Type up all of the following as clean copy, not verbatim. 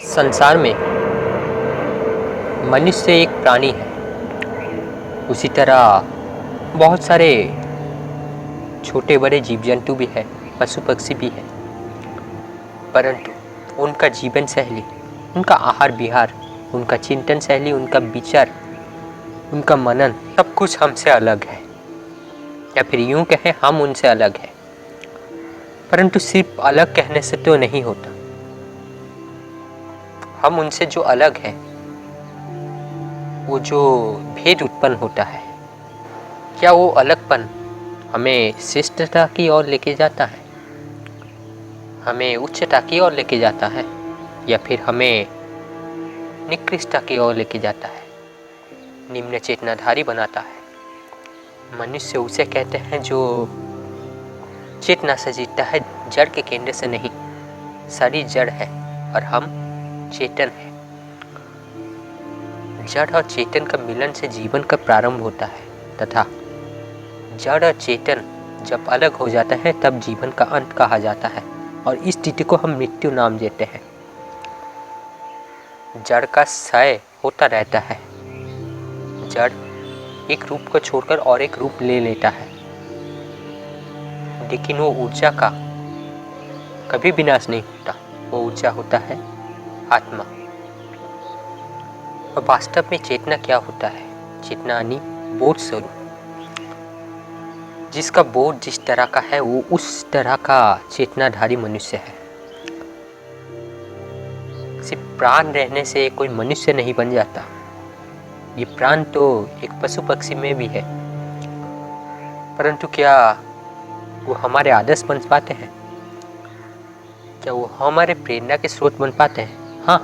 संसार में मनुष्य एक प्राणी है। उसी तरह बहुत सारे छोटे बड़े जीव जंतु भी है, पशु पक्षी भी है। परंतु उनका जीवन शैली, उनका आहार विहार, उनका चिंतन शैली, उनका विचार, उनका मनन सब कुछ हमसे अलग है, या फिर यूं कहें हम उनसे अलग है। परंतु सिर्फ अलग कहने से तो नहीं होता। हम उनसे जो अलग है, वो जो भेद उत्पन्न होता है, क्या वो अलगपन हमें श्रेष्ठता की ओर लेके जाता है, हमें उच्चता की ओर लेके जाता है, या फिर हमें निकृष्टता की ओर लेके जाता है, निम्न चेतनाधारी बनाता है। मनुष्य उसे कहते हैं जो चेतना से जीतता है, जड़ के केंद्र से नहीं। शरीर जड़ है और हम चेतन है। जड़ और चेतन का मिलन से जीवन का प्रारंभ होता है, तथा जड़ और चेतन जब अलग हो जाता है तब जीवन का अंत कहा जाता है, और इस स्थिति को हम मृत्यु नाम देते हैं। जड़ का क्षय होता रहता है। जड़ एक रूप को छोड़कर और एक रूप ले लेता है, लेकिन वो ऊर्जा का कभी विनाश नहीं होता। वो ऊर्जा होता है आत्मा। और वास्तव में चेतना क्या होता है? चेतना यानी बोध स्वरूप। जिसका बोध जिस तरह का है, वो उस तरह का चेतनाधारी मनुष्य है। सिर्फ प्राण रहने से कोई मनुष्य नहीं बन जाता। ये प्राण तो एक पशु पक्षी में भी है, परंतु क्या वो हमारे आदर्श बन पाते हैं? क्या वो हमारे प्रेरणा के स्रोत बन पाते हैं? हाँ,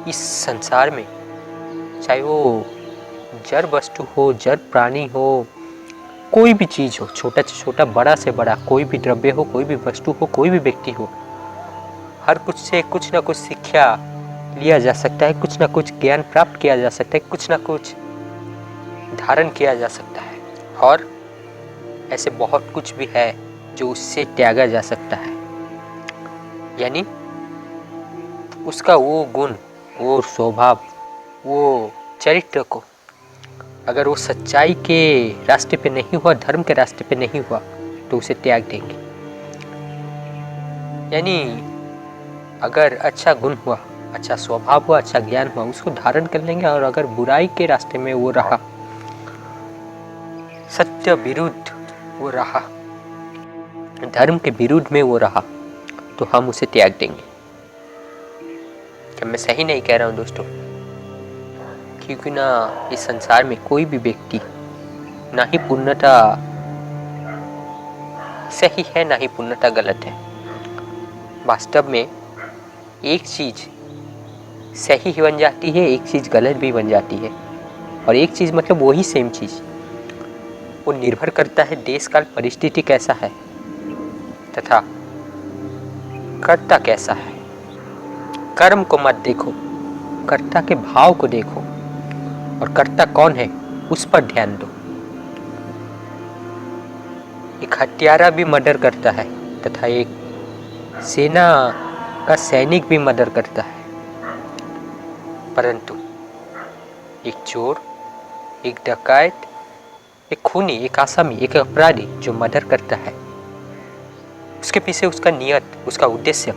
इस संसार में चाहे वो जड़ वस्तु हो, जड़ प्राणी हो, कोई भी चीज हो, छोटा से छोटा, बड़ा से बड़ा, कोई भी द्रव्य हो, कोई भी वस्तु हो, कोई भी व्यक्ति हो, हर कुछ से कुछ ना कुछ शिक्षा लिया जा सकता है, कुछ ना कुछ ज्ञान प्राप्त किया जा सकता है, कुछ ना कुछ धारण किया जा सकता है। और ऐसे बहुत कुछ भी है जो उससे त्यागा जा सकता है। यानी उसका वो गुण, वो स्वभाव, वो चरित्र को अगर वो सच्चाई के रास्ते पे नहीं हुआ, धर्म के रास्ते पे नहीं हुआ, तो उसे त्याग देंगे। यानी अगर अच्छा गुण हुआ, अच्छा स्वभाव हुआ, अच्छा ज्ञान हुआ, उसको धारण कर लेंगे। और अगर बुराई के रास्ते में वो रहा, सत्य विरुद्ध वो रहा, धर्म के विरुद्ध में वो रहा, तो हम उसे त्याग देंगे। क्या मैं सही नहीं कह रहा हूँ दोस्तों? क्योंकि ना इस संसार में कोई भी व्यक्ति ना ही पूर्णता सही है, ना ही पूर्णता गलत है। वास्तव में एक चीज सही ही बन जाती है, एक चीज गलत भी बन जाती है, और एक चीज मतलब वही सेम चीज। वो निर्भर करता है देश काल परिस्थिति कैसा है, तथा कर्ता कैसा है। कर्म को मत देखो, कर्ता के भाव को देखो, और कर्ता कौन है उस पर ध्यान दो। एक हत्यारा भी मर्डर करता है, तथा एक सेना का सैनिक भी मर्डर करता है। परंतु एक चोर, एक डकैत, एक खूनी, एक आसामी, एक अपराधी जो मर्डर करता है, उसके पीछे उसका नियत, उसका उद्देश्य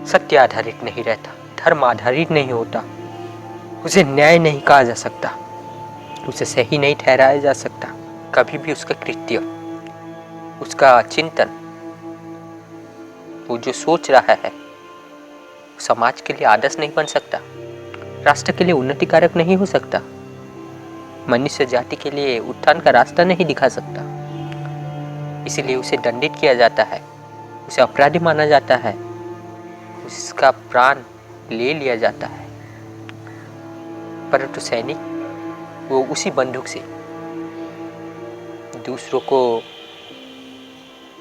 सत्य आधारित नहीं रहता, धर्म आधारित नहीं होता। उसे न्याय नहीं कहा जा सकता, उसे सही नहीं ठहराया जा सकता। कभी भी उसका कृत्य, उसका चिंतन, वो जो सोच रहा है, समाज के लिए आदर्श नहीं बन सकता, राष्ट्र के लिए उन्नति कारक नहीं हो सकता, मनुष्य जाति के लिए उत्थान का रास्ता नहीं दिखा सकता। इसीलिए उसे दंडित किया जाता है, उसे अपराधी माना जाता है, उसका प्राण ले लिया जाता है। परंतु सैनिक वो उसी बंदूक से दूसरों को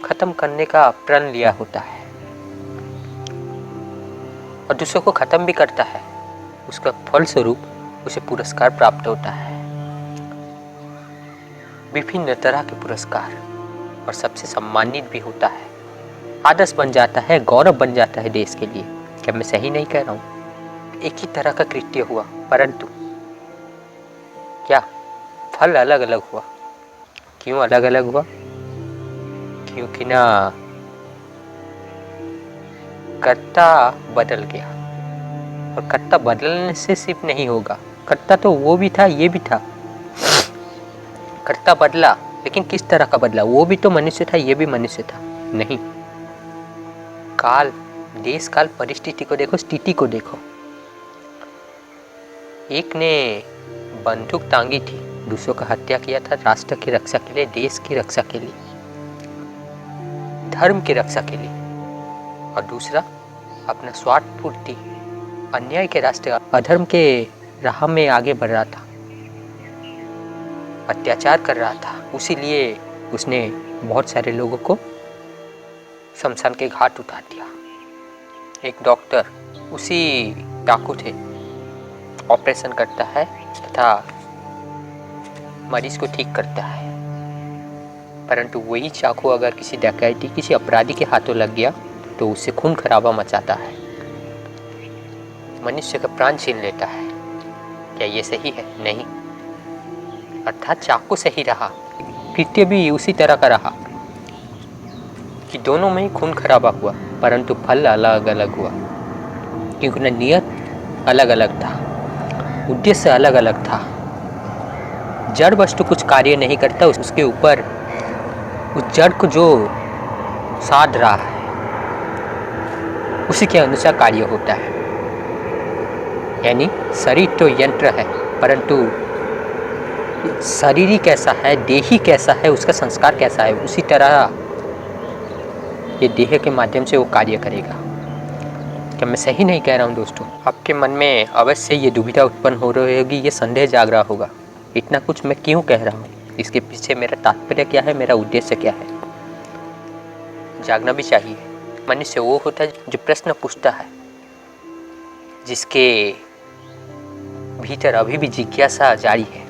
खत्म करने का प्रण लिया होता है, और दूसरों को खत्म भी करता है। उसका फलस्वरूप उसे पुरस्कार प्राप्त होता है, विभिन्न तरह के पुरस्कार, और सबसे सम्मानित भी होता है। आदर्श बन जाता है, गौरव बन जाता है देश के लिए। क्या मैं सही नहीं कह रहा हूँ? एक ही तरह का कृत्य हुआ, परंतु क्या फल अलग अलग हुआ। क्यों अलग अलग हुआ? क्योंकि ना कर्ता बदल गया, और कर्ता बदलने से सिर्फ नहीं होगा। कर्ता तो वो भी था, ये भी था। कर्ता बदला, लेकिन किस तरह का बदला? वो भी तो मनुष्य था, ये भी मनुष्य था। नहीं, काल, देश काल परिस्थिति को देखो, स्थिति को देखो। एक ने बंदूक टांगी थी, दूसरों का हत्या किया था राष्ट्र की रक्षा के लिए, देश की रक्षा के लिए, धर्म की रक्षा के लिए, और दूसरा अपना स्वार्थ पूर्ति, अन्याय के रास्ते, अधर्म के राह में आगे बढ़ रहा था, अत्याचार कर रहा था। उसी लिए उसने बहुत सारे लोगों को शमशान के घाट उतार दिया। एक डॉक्टर उसी डाकू थे, ऑपरेशन करता है तथा मरीज को ठीक करता है, परंतु वही चाकू अगर किसी डकैती, किसी अपराधी के हाथों लग गया तो उससे खून खराबा मचाता है, मनुष्य का प्राण छीन लेता है। क्या ये सही है? नहीं। अर्थात चाकू सही रहा, कृत्य भी उसी तरह का रहा कि दोनों में ही खून खराबा हुआ, परंतु फल अलग अलग हुआ, क्योंकि न नियत अलग अलग था, उद्देश्य अलग अलग था। जड़ वस्तु कुछ कार्य नहीं करता, उसके ऊपर उस जड़ को जो साध रहा है उसी के अनुसार कार्य होता है। यानी शरीर तो यंत्र है, परंतु शरीर ही कैसा है, देही कैसा है, उसका संस्कार कैसा है, उसी तरह ये देह के माध्यम से वो कार्य करेगा। क्या मैं सही नहीं कह रहा हूँ दोस्तों? आपके मन में अवश्य ये दुविधा उत्पन्न हो रही होगी, ये संदेह जाग रहा होगा, इतना कुछ मैं क्यों कह रहा हूँ, इसके पीछे मेरा तात्पर्य क्या है, मेरा उद्देश्य क्या है। जागना भी चाहिए। मनुष्य वो होता है जो प्रश्न पूछता है, जिसके भीतर अभी भी जिज्ञासा जारी है।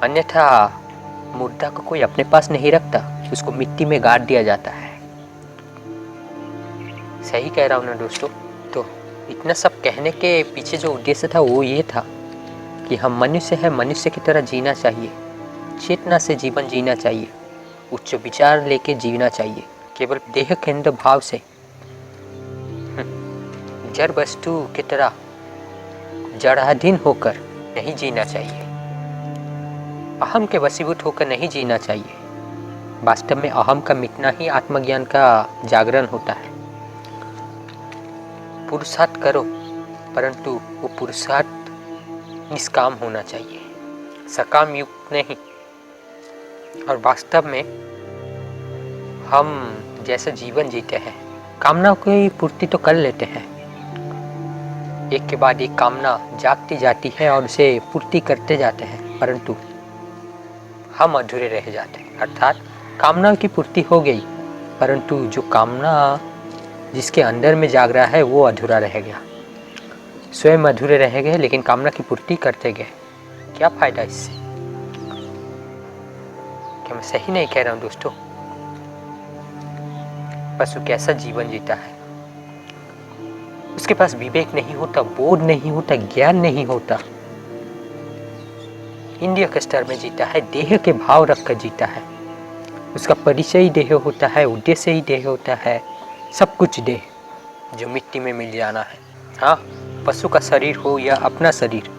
अन्यथा मुर्दा को कोई अपने पास नहीं रखता, उसको मिट्टी में गाड़ दिया जाता है। सही कह रहा हूँ ना दोस्तों? तो इतना सब कहने के पीछे जो उद्देश्य था वो ये था कि हम मनुष्य हैं, मनुष्य की तरह जीना चाहिए, चेतना से जीवन जीना चाहिए, उच्च विचार लेके जीना चाहिए। केवल देह केंद्र भाव से जड़ वस्तु की तरह जड़ाधीन होकर नहीं जीना चाहिए, अहम के वशीभूत होकर नहीं जीना चाहिए। वास्तव में अहम का मिटना ही आत्मज्ञान का जागरण होता है। पुरुषार्थ करो, परंतु वो पुरुषार्थ निष्काम होना चाहिए, सकाम युक्त नहीं। और वास्तव में हम जैसा जीवन जीते हैं, कामनाओं की पूर्ति तो कर लेते हैं, एक के बाद एक कामना जागती जाती है और उसे पूर्ति करते जाते हैं, परंतु हम अधूरे रह जाते हैं। अर्थात कामना की पूर्ति हो गई, परंतु जो कामना जिसके अंदर में जाग रहा है वो अधूरा रह गया। स्वयं अधूरे रह गए, लेकिन कामना की पूर्ति करते गए। क्या फायदा इससे? क्या मैं सही नहीं कह रहा हूँ दोस्तों? पशु कैसा जीवन जीता है? उसके पास विवेक नहीं होता, बोध नहीं होता, ज्ञान नहीं होता, इंद्रिय के स्तर में जीता है, देह के भाव रखकर जीता है। उसका परिचय ही देह होता है, उद्देश्य ही देह होता है, सब कुछ देह जो मिट्टी में मिल जाना है। हाँ, पशु का शरीर हो या अपना शरीर,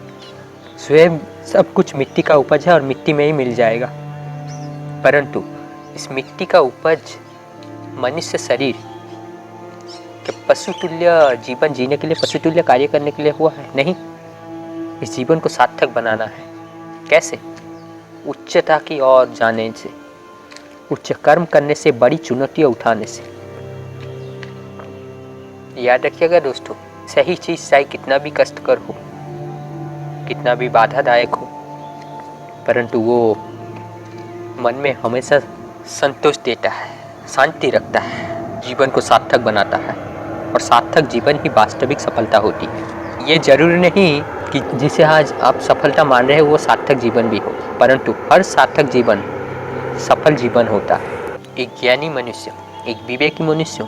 स्वयं सब कुछ मिट्टी का उपज है और मिट्टी में ही मिल जाएगा। परंतु इस मिट्टी का उपज मनुष्य शरीर कि पशुतुल्य जीवन जीने के लिए, पशुतुल्य कार्य करने के लिए हुआ है? नहीं, इस जीवन को सार्थक बनाना है। कैसे? उच्चता की ओर जाने से, उच्च कर्म करने से, बड़ी चुनौतियां उठाने से। याद रखिएगा दोस्तों, सही चीज चाहे कितना भी कष्टकर हो, कितना भी बाधादायक हो, परंतु वो मन में हमेशा संतोष देता है, शांति रखता है, जीवन को सार्थक बनाता है, और सार्थक जीवन ही वास्तविक सफलता होती है। ये जरूरी नहीं कि जिसे आज आप सफलता मान रहे हो वो सार्थक जीवन भी हो, परंतु हर सार्थक जीवन सफल जीवन होता है। एक ज्ञानी मनुष्य एक विवेकी मनुष्य,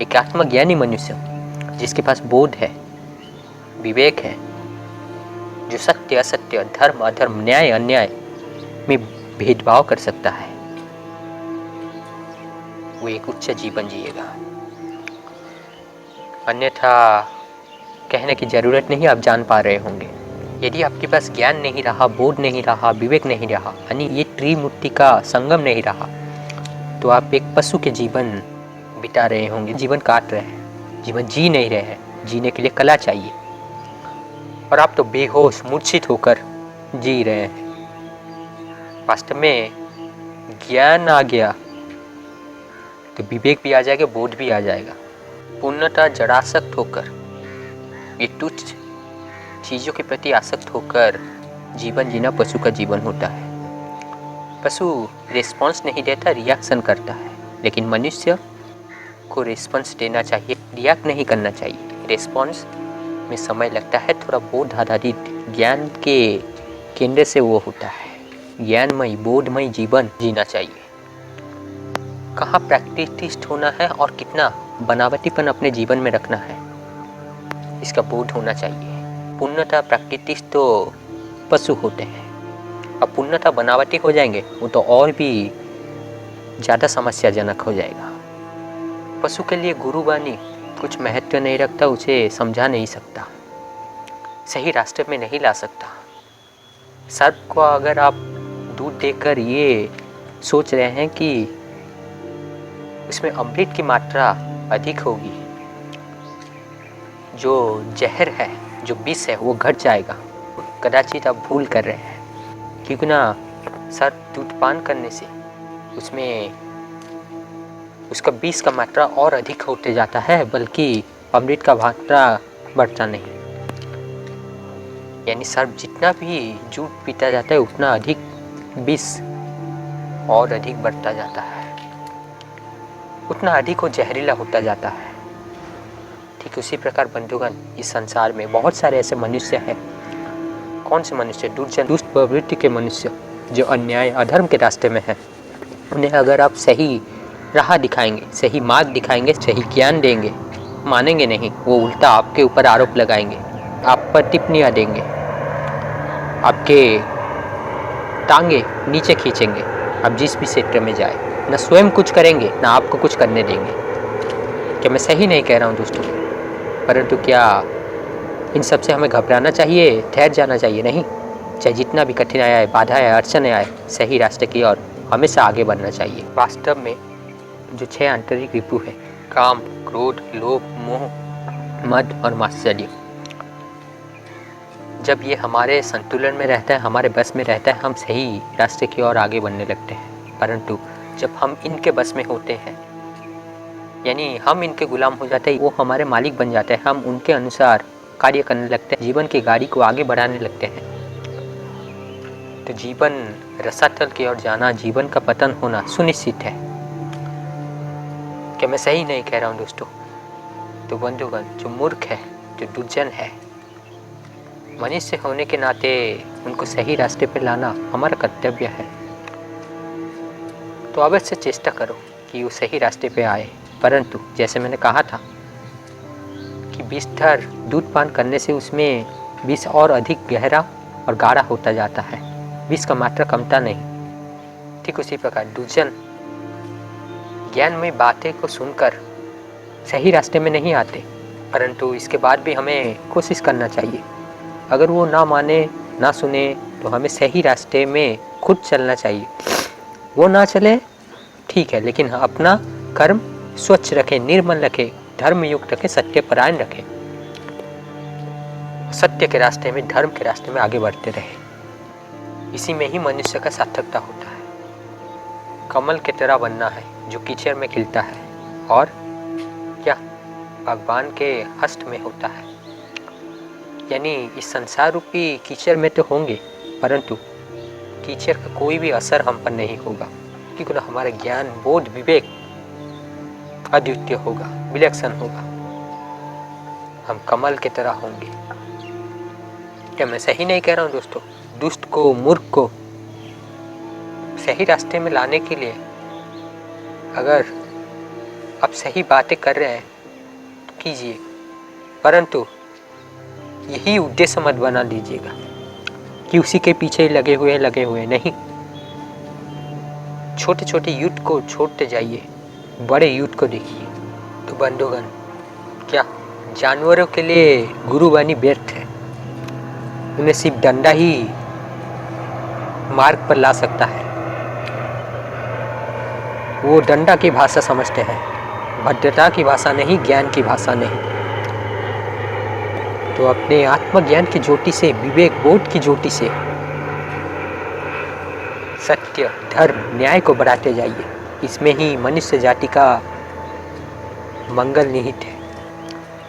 एक आत्मज्ञानी मनुष्य जिसके पास बोध है, विवेक है, जो सत्य असत्य, धर्म अधर्म, न्याय अन्याय में भेदभाव कर सकता है, वो एक उच्च जीवन जिएगा। अन्यथा कहने की जरूरत नहीं, आप जान पा रहे होंगे। यदि आपके पास ज्ञान नहीं रहा, बोध नहीं रहा, विवेक नहीं रहा, यानी ये त्रिमूर्ति का संगम नहीं रहा, तो आप एक पशु के जीवन बिता रहे होंगे, जीवन काट रहे हैं, जीवन जी नहीं रहे हैं। जीने के लिए कला चाहिए और आप तो बेहोश मूर्छित होकर जी रहे हैं। वास्तव में ज्ञान आ गया तो विवेक भी आ जाएगा, बोध भी आ जाएगा। पूर्णतः जड़ासक्त होकर, ये तुच्छ चीज़ों के प्रति आसक्त होकर जीवन जीना पशु का जीवन होता है। पशु रिस्पॉन्स नहीं देता, रिएक्शन करता है, लेकिन मनुष्य को रिस्पॉन्स देना चाहिए, रिएक्ट नहीं करना चाहिए। रिस्पॉन्स में समय लगता है, थोड़ा बोध आधारित ज्ञान के केंद्र से वो होता है। ज्ञानमय बोधमय जीवन जीना चाहिए। कहाँ प्रैक्टिस्ट होना है और कितना बनावटीपन अपने जीवन में रखना है, इसका बोध होना चाहिए। पूर्णतः प्रैक्टिस्ट तो पशु होते हैं, अब पूर्णतः बनावटी हो जाएंगे वो तो और भी ज़्यादा समस्याजनक हो जाएगा। पशु के लिए गुरुवाणी कुछ महत्व नहीं रखता, उसे समझा नहीं सकता, सही रास्ते में नहीं ला सकता। सर्प को अगर आप दूध देकर ये सोच रहे हैं कि उसमें अमृत की मात्रा अधिक होगी, जो जहर है, जो विष है वो घट जाएगा, कदाचित आप भूल कर रहे हैं। क्योंकि ना सर्प दूध पान करने से उसमें उसका विष का मात्रा और अधिक होते जाता है, बल्कि अमृत का मात्रा बढ़ता नहीं। यानी सर्प जितना भी दूध पीता जाता है उतना अधिक विष और अधिक बढ़ता जाता है, उतना अधिक वो जहरीला होता जाता है। ठीक उसी प्रकार बंधुगण, इस संसार में बहुत सारे ऐसे मनुष्य हैं। कौन से मनुष्य? दुष्ट प्रवृत्ति के मनुष्य, जो अन्याय अधर्म के रास्ते में हैं। उन्हें अगर आप सही राह दिखाएंगे, सही मार्ग दिखाएंगे, सही ज्ञान देंगे, मानेंगे नहीं, वो उल्टा आपके ऊपर आरोप लगाएंगे, आप पर टिप्पणियाँ देंगे, आपके टांगे नीचे खींचेंगे। आप जिस भी क्षेत्र में जाए, न स्वयं कुछ करेंगे न आपको कुछ करने देंगे। क्या मैं सही नहीं कह रहा हूँ दोस्तों? परंतु क्या इन सब से हमें घबराना चाहिए, ठहर जाना चाहिए? नहीं, चाहे जितना भी कठिनाई आए, बाधाएं आए, अड़चने आए, सही रास्ते की ओर हमेशा आगे बढ़ना चाहिए। वास्तव में जो 6 आंतरिक रिपु है, काम, क्रोध, लोभ, मोह, मद और मात्सर्य, जब ये हमारे संतुलन में रहता है, हमारे बस में रहता है, हम सही रास्ते की ओर आगे बढ़ने लगते हैं। परंतु जब हम इनके बस में होते हैं, यानी हम इनके गुलाम हो जाते हैं, वो हमारे मालिक बन जाते हैं, हम उनके अनुसार कार्य करने लगते हैं, जीवन की गाड़ी को आगे बढ़ाने लगते हैं, तो जीवन रसातल की ओर जाना, जीवन का पतन होना सुनिश्चित है। क्या मैं सही नहीं कह रहा हूँ दोस्तों? तो बंधुगण, जो मूर्ख है, जो दुर्जन है, मनुष्य होने के नाते उनको सही रास्ते पर लाना हमारा कर्तव्य है। तो अवश्य चेष्टा करो कि वो सही रास्ते पे आए। परंतु जैसे मैंने कहा था कि विषधर दूध पान करने से उसमें विष और अधिक गहरा और गाढ़ा होता जाता है, विष का मात्रा कमता नहीं। ठीक उसी प्रकार दुर्जन ज्ञानमय बातें को सुनकर सही रास्ते में नहीं आते, परंतु इसके बाद भी हमें कोशिश करना चाहिए। अगर वो ना माने, ना सुने, तो हमें सही रास्ते में खुद चलना चाहिए। वो ना चले ठीक है, लेकिन अपना कर्म स्वच्छ रखें, निर्मल रखें, धर्मयुक्त रखें, सत्यपरायण रखें, सत्य के रास्ते में, धर्म के रास्ते में आगे बढ़ते रहें। इसी में ही मनुष्य का सार्थकता होता है। कमल की तरह बनना है जो कीचड़ में खिलता है, और क्या भगवान के हस्त में होता है। यानी इस संसार रूपी कीचड़ में तो होंगे, परंतु कीचड़ का कोई भी असर हम पर नहीं होगा, क्योंकि हमारा ज्ञान, बोध, विवेक अद्वितीय होगा, विलक्षण होगा। हम कमल की तरह होंगे। क्या मैं सही नहीं कह रहा हूँ दोस्तों? दुष्ट को, मूर्ख को सही रास्ते में लाने के लिए अगर आप सही बातें कर रहे हैं तो कीजिए, परंतु यही उद्देश्य मत बना लीजिएगा कि उसी के पीछे लगे हुए नहीं। छोटे छोटे युद्ध को छोड़ते जाइए, बड़े युद्ध को देखिए। तो बंधुगण, क्या जानवरों के लिए गुरु बनी व्यर्थ है? उन्हें सिर्फ डंडा ही मार्ग पर ला सकता है। वो डंडा की भाषा समझते हैं, भद्रता की भाषा नहीं, ज्ञान की भाषा नहीं। तो अपने आत्मज्ञान की ज्योति से, विवेक बोध की ज्योति से सत्य, धर्म, न्याय को बढ़ाते जाइए। इसमें ही मनुष्य जाति का मंगल निहित है,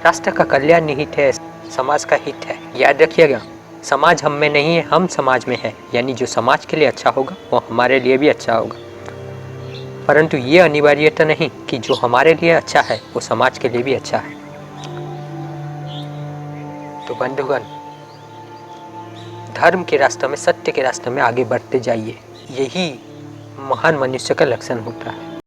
राष्ट्र का कल्याण निहित है, समाज का हित है। याद रखिएगा, समाज हम में नहीं है, हम समाज में है। यानी जो समाज के लिए अच्छा होगा वो हमारे लिए भी अच्छा होगा, परंतु ये अनिवार्यता नहीं कि जो हमारे लिए अच्छा है वो समाज के लिए भी अच्छा है। तो बंधुगण, धर्म के रास्ते में, सत्य के रास्ते में आगे बढ़ते जाइए। यही महान मनुष्य का लक्षण होता है।